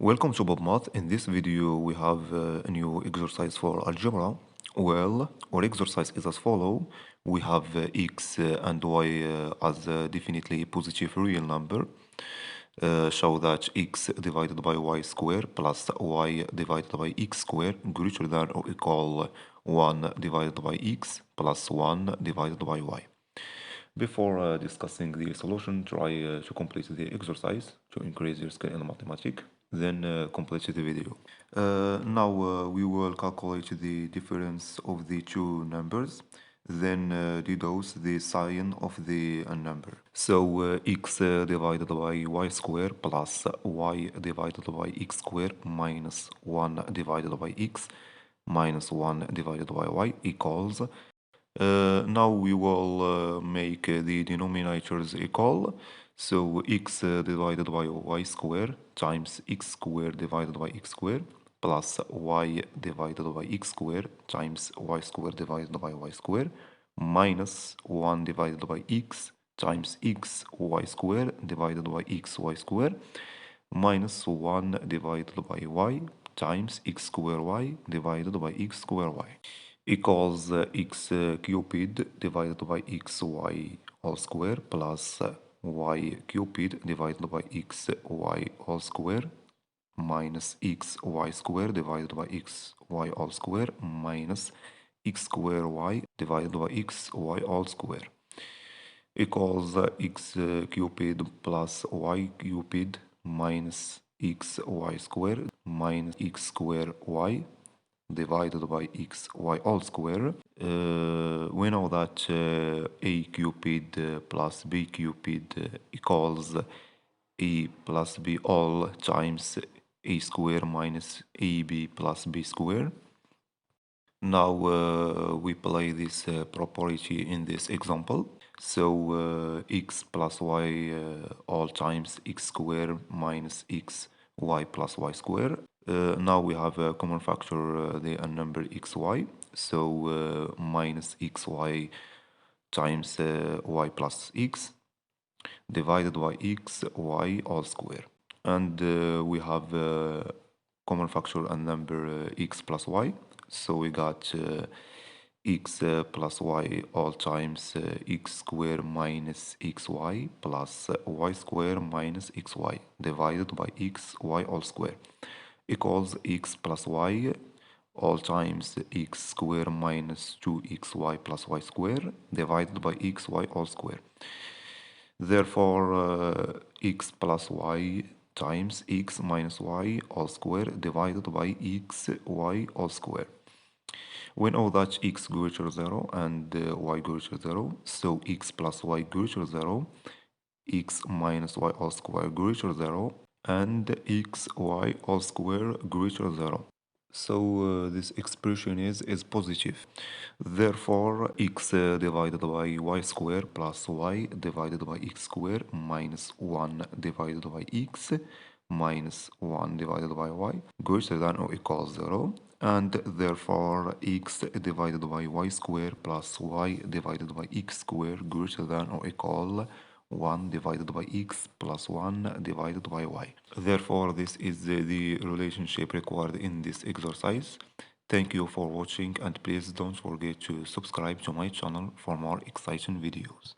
Welcome to BobMath. In this video, we have a new exercise for algebra. Well, our exercise is as follow. We have x and y as definitely positive real number. Show that x divided by y square plus y divided by x square greater than or equal 1 divided by x plus 1 divided by y. Before discussing the solution, try to complete the exercise to increase your skill in mathematics. Then complete the video. Now we will calculate the difference of the two numbers, then deduce the sign of the number. So x divided by y square plus y divided by x square minus 1 divided by x minus 1 divided by y equals. Now we will make the denominators equal. So x divided by y square times x square divided by x square plus y divided by x square times y square divided by y square minus 1 divided by x times x y square divided by x y square minus 1 divided by y times x square y divided by x square y equals x cubed divided by xy all square plus y cubed divided by xy all square minus xy square divided by xy all square minus x square y divided by xy all square equals x cubed plus y cubed minus xy square minus x square y divided by xy all square. We know that a cubed plus b cubed equals a plus b all times a square minus ab plus b square. Now we play this property in this example. So x plus y all times x square minus x y plus y square. Now we have a common factor, the number xy. So minus xy times y plus x divided by xy all square. And we have common factor and number x plus y. So we got x plus y all times x square minus xy plus y square minus xy divided by xy all square equals x plus y all times x square minus 2xy plus y square divided by xy all square. Therefore, x plus y times x minus y all square divided by xy all square. We know that x greater 0 and y greater 0, so x plus y greater 0, x minus y all square greater 0, and xy all square greater 0. So this expression is positive. Therefore, x divided by y square plus y divided by x square minus 1 divided by x minus 1 divided by y greater than or equals 0. And therefore, x divided by y square plus y divided by x square greater than or equal 1 divided by x plus 1 divided by y. Therefore, this is the relationship required in this exercise. Thank you for watching, and please don't forget to subscribe to my channel for more exciting videos.